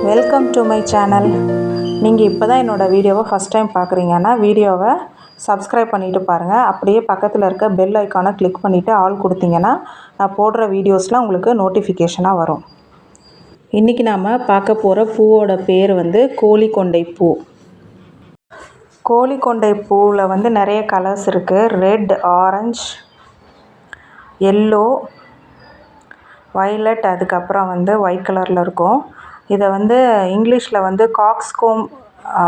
Welcome to my channel. நீங்கள் இப்போ தான் என்னோடய வீடியோவை ஃபஸ்ட் டைம் பார்க்குறீங்கன்னா வீடியோவை சப்ஸ்கிரைப் பண்ணிவிட்டு பாருங்கள். அப்படியே பக்கத்தில் இருக்க பெல் ஐக்கானை கிளிக் பண்ணிவிட்டு ஆல் கொடுத்தீங்கன்னா நான் போடுற வீடியோஸ்லாம் உங்களுக்கு நோட்டிஃபிகேஷனாக வரும். இன்றைக்கி நாம் பார்க்க போகிற பூவோட பேர் கோழிக்கொண்டை பூ. கோழிக்கொண்டை பூவில் நிறைய கலர்ஸ் இருக்குது. ரெட், ஆரஞ்ச், எல்லோ, வயலட், அதுக்கப்புறம் ஒயிட் கலரில் இருக்கும். இதை இங்கிலீஷில் காக்ஸ்கோம்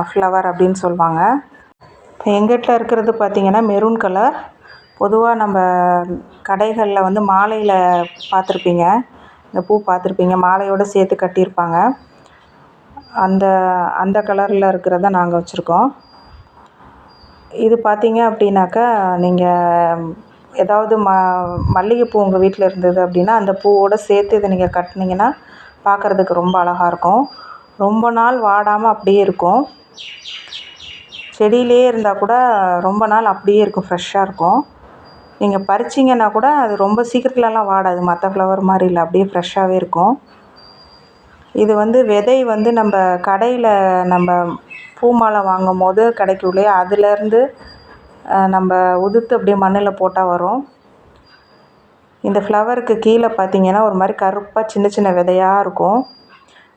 ஃப்ளவர் அப்படின்னு சொல்லுவாங்க. இப்போ எங்கிட்ட இருக்கிறது பார்த்திங்கன்னா மெரூன் கலர். பொதுவாக நம்ம கடைகளில் மாலையில் பார்த்துருப்பீங்க, இந்த பூ பார்த்துருப்பீங்க, மாலையோடு சேர்த்து கட்டியிருப்பாங்க. அந்த கலரில் இருக்கிறத நாங்கள் வச்சுருக்கோம். இது பார்த்திங்க அப்படின்னாக்கா, நீங்கள் ஏதாவது மல்லிகைப்பூ உங்கள் வீட்டில் இருந்தது அப்படின்னா அந்த பூவோடு சேர்த்து இதை நீங்கள் கட்டினீங்கன்னா பார்க்குறதுக்கு ரொம்ப அழகாக இருக்கும். ரொம்ப நாள் வாடாமல் அப்படியே இருக்கும். செடியிலே இருந்தால் கூட ரொம்ப நாள் அப்படியே இருக்கும், ஃப்ரெஷ்ஷாக இருக்கும். நீங்கள் பறிச்சிங்கன்னா கூட அது ரொம்ப சீக்கிரத்துலலாம் வாடாது. மற்ற ஃப்ளவர் மாதிரி இல்லை, அப்படியே ஃப்ரெஷ்ஷாகவே இருக்கும். இது விதை நம்ம கடையில் நம்ம பூ மாலை வாங்கும் போது கிடைக்கும் இல்லையா, அதுலேருந்து நம்ம உதுத்து அப்படியே மண்ணில் போட்டால் வரும். இந்த ஃப்ளவருக்கு கீழே பார்த்திங்கன்னா ஒரு மாதிரி கருப்பாக சின்ன சின்ன விதையாக இருக்கும்.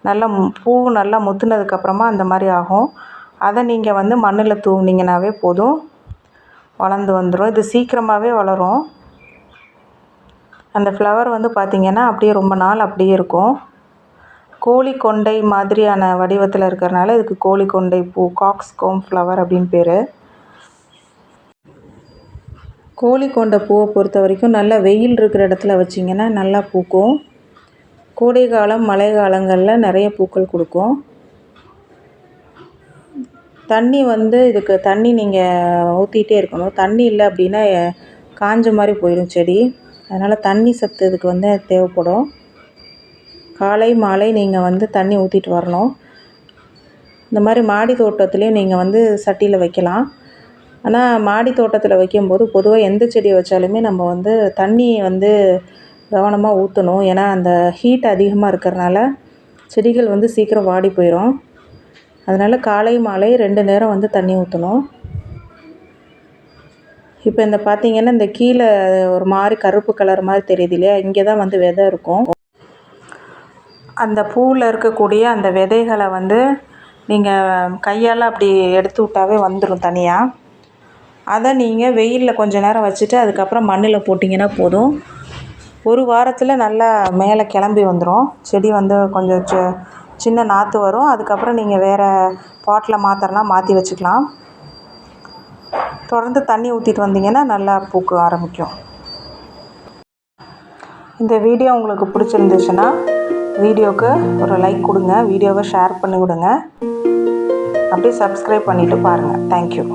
நல்லா பூ நல்லா முத்துனதுக்கப்புறமா அந்த மாதிரி ஆகும். அதை நீங்கள் மண்ணில் தூவுனீங்கன்னாவே போதும், வளர்ந்து வந்துடும். இது சீக்கிரமாகவே வளரும். அந்த ஃப்ளவர் பார்த்திங்கன்னா அப்படியே ரொம்ப நாள் அப்படியே இருக்கும். கோழிக்கொண்டை மாதிரியான வடிவத்தில் இருக்கிறனால இதுக்கு கோழிக்கொண்டை பூ, காக்ஸ்கோம் ஃப்ளவர் அப்படின்னு பேர். கோழிக்கொண்டை பூவை பொறுத்த வரைக்கும் நல்லா வெயில் இருக்கிற இடத்துல வச்சிங்கன்னா நல்லா பூக்கும். கோடை காலம், மழை காலங்களில் நிறைய பூக்கள் கொடுக்கும். தண்ணி இதுக்கு தண்ணி நீங்கள் ஊற்றிட்டே இருக்கணும். தண்ணி இல்லை அப்படின்னா காஞ்ச மாதிரி போயிடும் செடி. அதனால் தண்ணி சத்து இதுக்கு தேவைப்படும். காலை மாலை நீங்கள் தண்ணி ஊற்றிட்டு வரணும். இந்த மாதிரி மாடி தோட்டத்துலேயும் நீங்கள் சட்டியில் வைக்கலாம். ஆனால் மாடி தோட்டத்தில் வைக்கும்போது பொதுவாக எந்த செடியை வச்சாலுமே நம்ம தண்ணியை கவனமாக ஊற்றணும். ஏன்னா அந்த ஹீட் அதிகமாக இருக்கிறனால செடிகள் சீக்கிரம் வாடி போயிடும். அதனால் காலை மாலை 2 நேரம் தண்ணி ஊற்றணும். இப்போ இந்த பார்த்திங்கன்னா இந்த கீழே ஒரு மாதிரி கருப்பு கலர் மாதிரி தெரியுது இல்லையா, இங்கே தான் விதை இருக்கும். அந்த பூவில் இருக்கக்கூடிய அந்த விதைகளை நீங்கள் கையால் அப்படி எடுத்து விட்டாவே வந்துடும் தனியாக. அதை நீங்கள் வெயிலில் கொஞ்சம் நேரம் வச்சுட்டு அதுக்கப்புறம் மண்ணில் போட்டிங்கன்னா போதும். ஒரு வாரத்தில் நல்லா மேலே கிளம்பி வந்துடும். செடி கொஞ்சம் சின்ன நாற்று வரும். அதுக்கப்புறம் நீங்கள் வேறு பாட்டில் மாற்றுறனா மாற்றி வச்சுக்கலாம். தொடர்ந்து தண்ணி ஊற்றிட்டு வந்தீங்கன்னா நல்லா பூக்க ஆரம்பிக்கும். இந்த வீடியோ உங்களுக்கு பிடிச்சிருந்துச்சுன்னா வீடியோவுக்கு ஒரு லைக் கொடுங்க, வீடியோவை ஷேர் பண்ணி விடுங்க, அப்படியே சப்ஸ்கிரைப் பண்ணிவிட்டு பாருங்கள். தேங்க்யூ.